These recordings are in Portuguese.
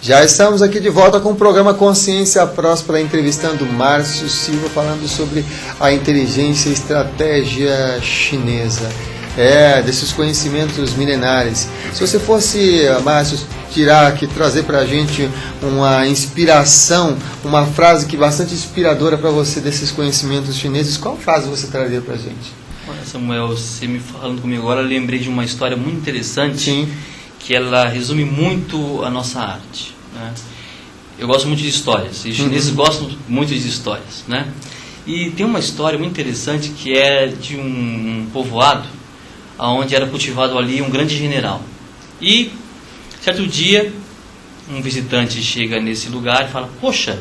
Já estamos aqui de volta com o programa Consciência Próspera, entrevistando Márcio Silva, falando sobre a inteligência e estratégia chinesa. Desses conhecimentos milenares. Se você fosse, Márcio, tirar aqui, trazer para a gente uma inspiração, uma frase que bastante inspiradora para você desses conhecimentos chineses, qual frase você traria para a gente? Olha, Samuel, você me falando comigo agora, eu lembrei de uma história muito interessante. Sim. Que ela resume muito a nossa arte, né? Eu gosto muito de histórias, e os chineses gostam muito de histórias, né? E tem uma história muito interessante que é de um povoado onde era cultivado ali um grande general. E certo dia um visitante chega nesse lugar e fala: poxa,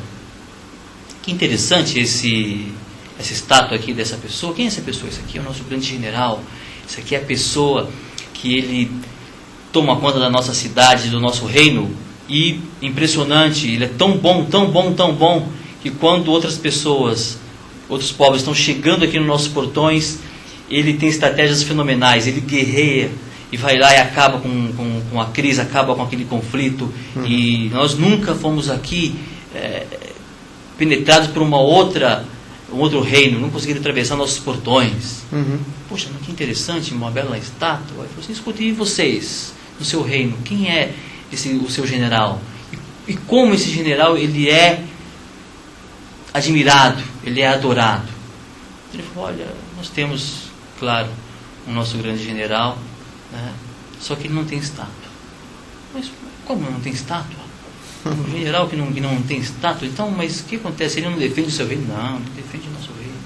que interessante essa estátua aqui dessa pessoa. Quem é essa pessoa? Esse aqui é o nosso grande general. Essa aqui é a pessoa que ele toma conta da nossa cidade, do nosso reino. E impressionante, ele é tão bom, tão bom, tão bom, que quando outras pessoas, outros povos estão chegando aqui nos nossos portões, ele tem estratégias fenomenais, ele guerreia e vai lá e acaba com a crise, acaba com aquele conflito. E nós nunca fomos aqui penetrados por um outro reino, não conseguiram atravessar nossos portões. Poxa, mas que interessante, uma bela estátua. Ele falou assim: escute, e vocês, no seu reino, quem é o seu general? E como esse general ele é admirado, ele é adorado? Ele falou: olha, nós temos, claro, o nosso grande general, né? Só que ele não tem estátua. Mas como não tem estátua? Um general que não tem estátua? Então, mas o que acontece? Ele não defende o seu reino? Não, ele defende o nosso reino.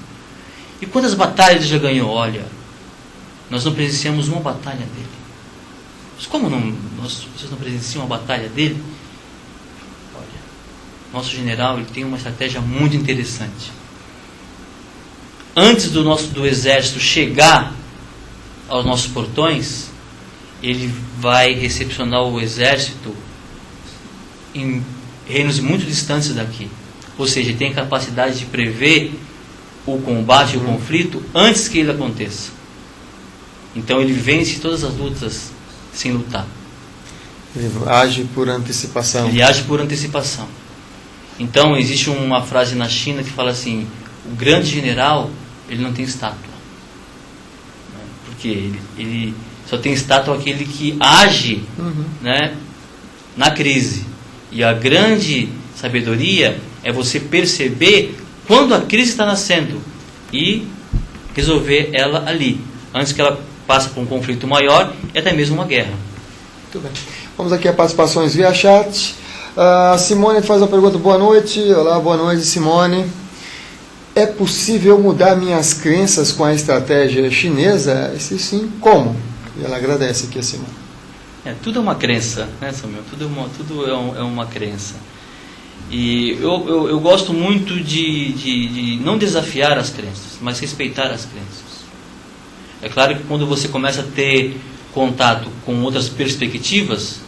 E quantas batalhas ele já ganhou? Olha, nós não presenciamos uma batalha dele. Mas como vocês não presenciam uma batalha dele? Olha, nosso general ele tem uma estratégia muito interessante. Antes do exército chegar aos nossos portões, ele vai recepcionar o exército em reinos muito distantes daqui. Ou seja, ele tem a capacidade de prever o combate, o conflito, antes que ele aconteça. Então ele vence todas as lutas sem lutar. Ele age por antecipação. Ele age por antecipação. Então existe uma frase na China que fala assim: o grande general, ele não tem estátua. Porque ele só tem estátua aquele que age, né, na crise. E a grande sabedoria é você perceber quando a crise está nascendo e resolver ela ali, antes que ela passe por um conflito maior e até mesmo uma guerra. Muito bem. Vamos aqui a participações via chat. Simone faz uma pergunta. Boa noite. Olá, boa noite, Simone. É possível mudar minhas crenças com a estratégia chinesa? Se sim, como? E ela agradece aqui a Simone. Tudo é uma crença, né, Samuel? Tudo é uma crença. E eu gosto muito de não desafiar as crenças, mas respeitar as crenças. É claro que quando você começa a ter contato com outras perspectivas,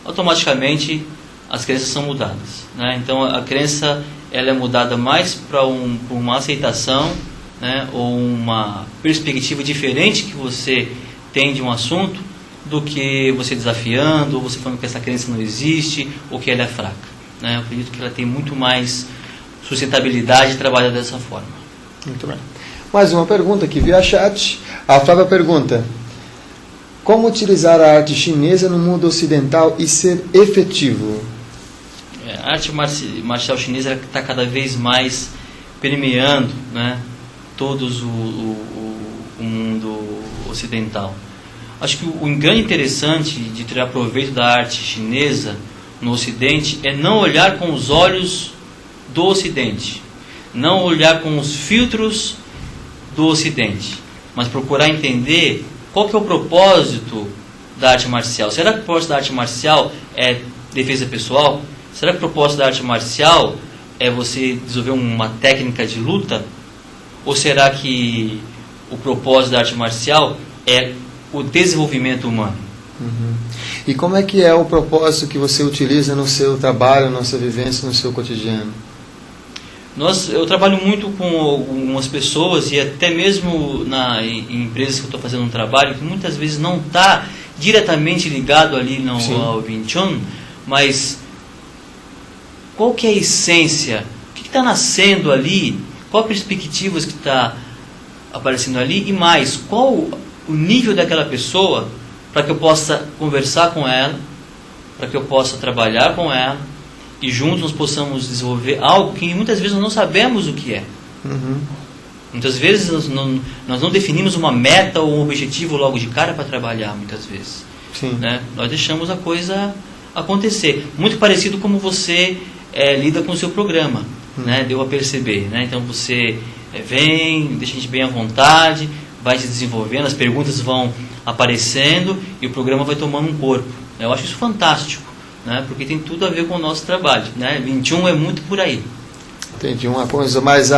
automaticamente as crenças são mudadas, né? Então a crença ela é mudada mais para uma aceitação, né, ou uma perspectiva diferente que você tem de um assunto, do que você desafiando, ou você falando que essa crença não existe, ou que ela é fraca, né? Eu acredito que ela tem muito mais sustentabilidade e trabalha dessa forma. Muito bem. Mais uma pergunta aqui via chat. A Flávia pergunta: como utilizar a arte chinesa no mundo ocidental e ser efetivo? A arte marcial chinesa está cada vez mais permeando, né, todos o mundo ocidental. Acho que o grande interessante de tirar proveito da arte chinesa no Ocidente é não olhar com os olhos do Ocidente, não olhar com os filtros do Ocidente, mas procurar entender qual que é o propósito da arte marcial. Será que o propósito da arte marcial é defesa pessoal? Será que o propósito da arte marcial é você desenvolver uma técnica de luta? Ou será que o propósito da arte marcial é o desenvolvimento humano? E como é que é o propósito que você utiliza no seu trabalho, na sua vivência, no seu cotidiano? Eu trabalho muito com algumas pessoas e até mesmo em empresas que eu estou fazendo um trabalho que muitas vezes não está diretamente ligado ali ao Wing Chun, mas qual que é a essência, o que está nascendo ali, qual a perspectiva que está aparecendo ali, e mais, qual o nível daquela pessoa, para que eu possa conversar com ela, para que eu possa trabalhar com ela, e juntos nós possamos desenvolver algo que muitas vezes nós não sabemos o que é. Uhum. Muitas vezes nós não definimos uma meta ou um objetivo logo de cara para trabalhar, muitas vezes. Sim. Né? Nós deixamos a coisa acontecer. Muito parecido como você lida com o seu programa, né? Deu a perceber. Né? Então você vem, deixa a gente bem à vontade, vai se desenvolvendo, as perguntas vão aparecendo e o programa vai tomando um corpo. Eu acho isso fantástico, né? Porque tem tudo a ver com o nosso trabalho. Né? 21 é muito por aí. Entendi, uma coisa mais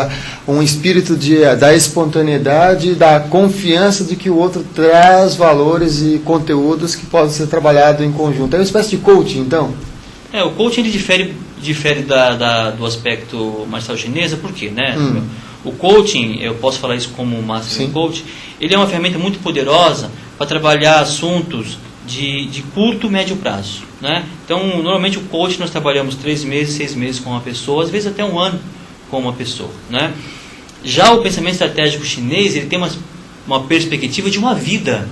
um espírito da espontaneidade, da confiança de que o outro traz valores e conteúdos que podem ser trabalhados em conjunto. É uma espécie de coaching, então? O coaching ele difere do aspecto marcial chinesa, por quê? Né? O coaching, eu posso falar isso como Master Coach, ele é uma ferramenta muito poderosa para trabalhar assuntos de curto e médio prazo. Né? Então, normalmente o coaching nós trabalhamos 3 meses, 6 meses com uma pessoa, às vezes até 1 ano com uma pessoa. Né? Já o pensamento estratégico chinês, ele tem uma perspectiva de uma vida.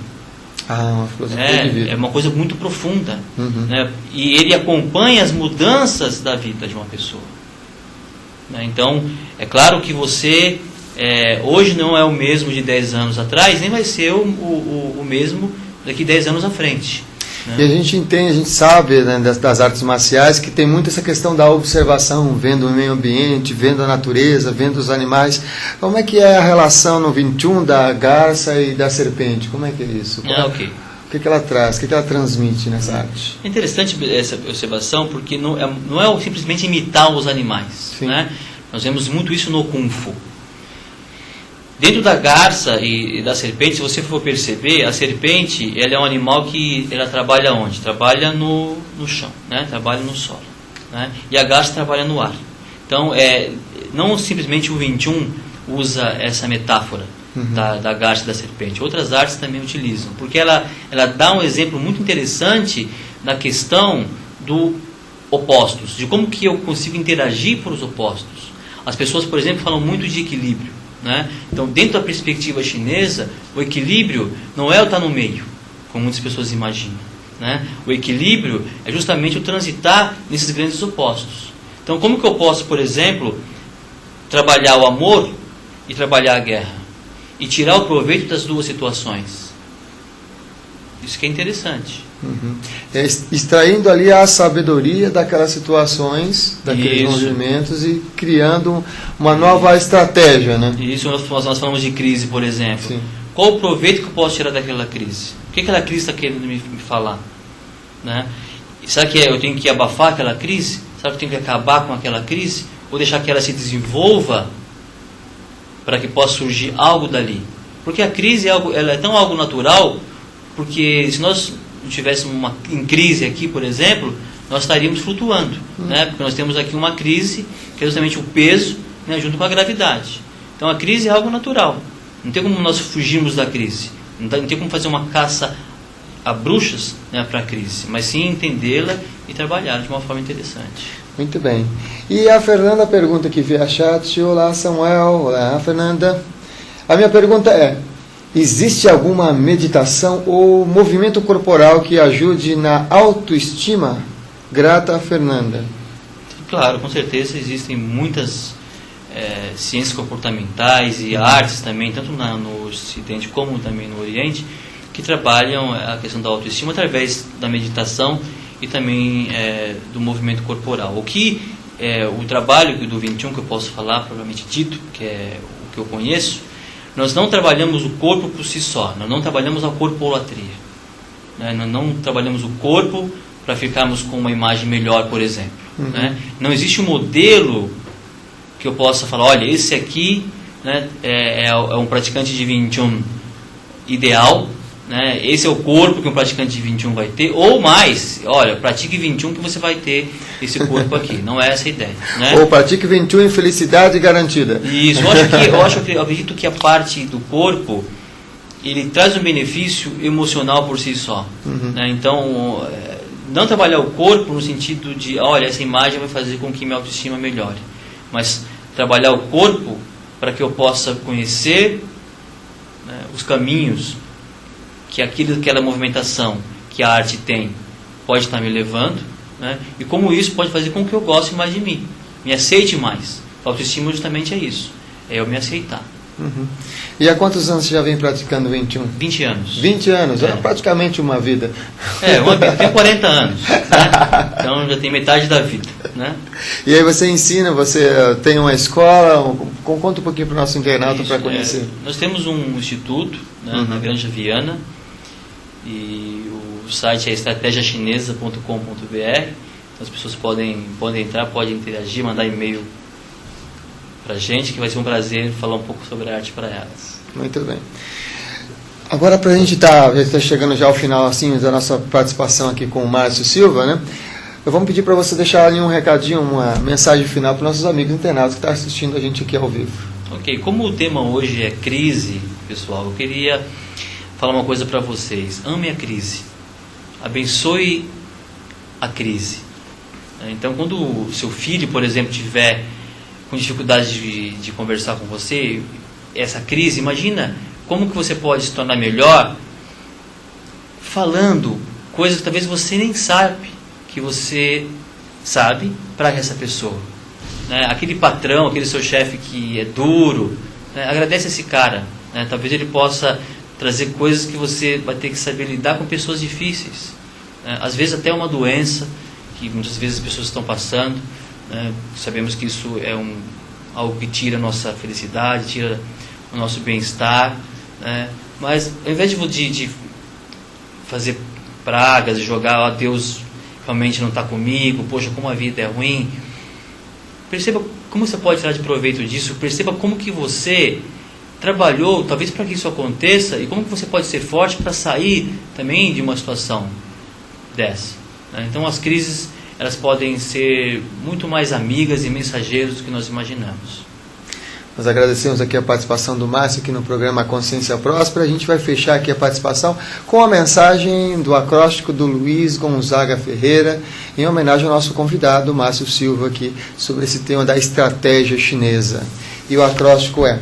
Uma filosofia de vida. É uma coisa muito profunda. Uhum. Né? E ele acompanha as mudanças da vida de uma pessoa. Né? Então, é claro que você hoje não é o mesmo de 10 anos atrás, nem vai ser o mesmo daqui 10 anos à frente. Né? E a gente entende, a gente sabe, né, das artes marciais, que tem muito essa questão da observação, vendo o meio ambiente, vendo a natureza, vendo os animais. Como é que é a relação no 21 da garça e da serpente? Como é que é isso? Okay. O que ela traz, o que ela transmite nessa arte? É interessante essa observação, porque não é simplesmente imitar os animais. Né? Nós vemos muito isso no Kung Fu. Dentro da garça e da serpente, se você for perceber, a serpente ela é um animal que ela trabalha onde? Trabalha no chão, né? Trabalha no solo. Né? E a garça trabalha no ar. Então, não simplesmente o 21 usa essa metáfora da garça e da serpente. Outras artes também utilizam, porque ela dá um exemplo muito interessante na questão do opostos, de como que eu consigo interagir por os opostos. As pessoas, por exemplo, falam muito de equilíbrio. Né? Então, dentro da perspectiva chinesa, o equilíbrio não é o estar no meio, como muitas pessoas imaginam. Né? O equilíbrio é justamente o transitar nesses grandes opostos. Então, como que eu posso, por exemplo, trabalhar o amor e trabalhar a guerra? E tirar o proveito das duas situações? Isso que é interessante. Extraindo ali a sabedoria daquelas situações, daqueles movimentos e criando uma nova estratégia, né? Isso, nós falamos de crise, por exemplo. Sim. Qual o proveito que eu posso tirar daquela crise? O que aquela crise está querendo me falar? Né? Será que eu tenho que abafar aquela crise? Será que eu tenho que acabar com aquela crise? Ou deixar que ela se desenvolva para que possa surgir algo dali? Porque a crise ela é tão algo natural, porque se nós estivéssemos em crise aqui, por exemplo, nós estaríamos flutuando, né? Porque nós temos aqui uma crise, que é justamente o peso, né, junto com a gravidade. Então a crise é algo natural. Não tem como nós fugirmos da crise. Não tem como fazer uma caça a bruxas, né, para a crise, mas sim entendê-la e trabalhar de uma forma interessante. Muito bem. E a Fernanda pergunta aqui via chat. Olá, Samuel. Olá, Fernanda. A minha pergunta é: existe alguma meditação ou movimento corporal que ajude na autoestima? Grata, Fernanda. Claro, com certeza existem muitas ciências comportamentais e artes também, tanto no Ocidente como também no Oriente, que trabalham a questão da autoestima através da meditação e também do movimento corporal. O trabalho do 21 que eu posso falar, propriamente dito, que é o que eu conheço, nós não trabalhamos o corpo por si só, nós não trabalhamos a corpolatria. Né? Nós não trabalhamos o corpo para ficarmos com uma imagem melhor, por exemplo. Né? Não existe um modelo que eu possa falar, olha, esse aqui, né, é um praticante de 21 ideal, né? Esse é o corpo que um praticante de 21 vai ter, ou mais, olha, pratique 21 que você vai ter esse corpo aqui. Não é essa a ideia. Né? Ou pratique 21 em felicidade garantida. Isso, eu acredito que a parte do corpo, ele traz um benefício emocional por si só. Né? Então, não trabalhar o corpo no sentido de, olha, essa imagem vai fazer com que minha autoestima melhore, mas trabalhar o corpo para que eu possa conhecer, né, os caminhos que aquela movimentação que a arte tem pode estar me levando, né, e como isso pode fazer com que eu goste mais de mim, me aceite mais. A autoestima justamente é isso, é eu me aceitar. Uhum. E há quantos anos você já vem praticando 21? 20 anos. 20 anos, é praticamente uma vida. Uma vida. Eu tenho 40 anos, né? Então já tem metade da vida, né? E aí você ensina, você tem uma escola, conta um pouquinho para o nosso internauta para conhecer. Nós temos um instituto, né, na Granja Viana, e o site é estrategiachinesa.com.br. As pessoas podem entrar, podem interagir, mandar e-mail pra gente, que vai ser um prazer falar um pouco sobre a arte para elas. Muito bem. Agora, para a gente já está chegando já ao final assim, da nossa participação aqui com o Márcio Silva, né? Eu vou pedir para você deixar ali um recadinho, uma mensagem final para os nossos amigos internautas que estão assistindo a gente aqui ao vivo. Ok, como o tema hoje é crise, pessoal, eu queria falar uma coisa para vocês. Ame a crise. Abençoe a crise. Então, quando o seu filho, por exemplo, tiver com dificuldade de conversar com você, essa crise, imagina como que você pode se tornar melhor falando coisas que talvez você nem sabe que você sabe para essa pessoa, né? Aquele patrão, aquele seu chefe que é duro, né? Agradece esse cara, né? Talvez ele possa trazer coisas que você vai ter que saber lidar com pessoas difíceis, né? Às vezes até uma doença que muitas vezes as pessoas estão passando, né? Sabemos que isso é algo que tira a nossa felicidade, tira o nosso bem-estar, né? Mas ao invés de fazer pragas, de jogar, Deus realmente não está comigo, poxa, como a vida é ruim, perceba como você pode tirar de proveito disso, perceba como que você trabalhou talvez para que isso aconteça e como que você pode ser forte para sair também de uma situação dessa, né? Então as crises, elas podem ser muito mais amigas e mensageiros do que nós imaginamos. Nós agradecemos aqui a participação do Márcio aqui no programa Consciência Próspera. A gente vai fechar aqui a participação com a mensagem do acróstico do Luiz Gonzaga Ferreira, em homenagem ao nosso convidado, Márcio Silva, aqui, sobre esse tema da estratégia chinesa. E o acróstico é: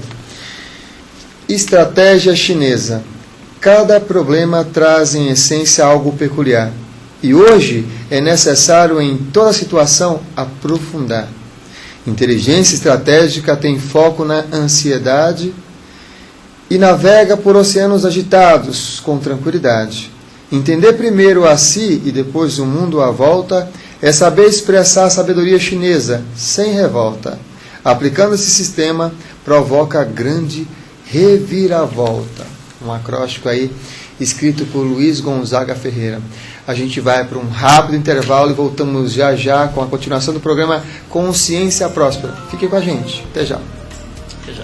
estratégia chinesa. Cada problema traz em essência algo peculiar. E hoje é necessário, em toda situação, aprofundar. Inteligência estratégica tem foco na ansiedade e navega por oceanos agitados com tranquilidade. Entender primeiro a si e depois o mundo à volta é saber expressar a sabedoria chinesa sem revolta. Aplicando esse sistema, provoca grande reviravolta. Um acróstico aí, escrito por Luiz Gonzaga Ferreira. A gente vai para um rápido intervalo e voltamos já já com a continuação do programa Consciência Próspera. Fique com a gente. Até já. Até já.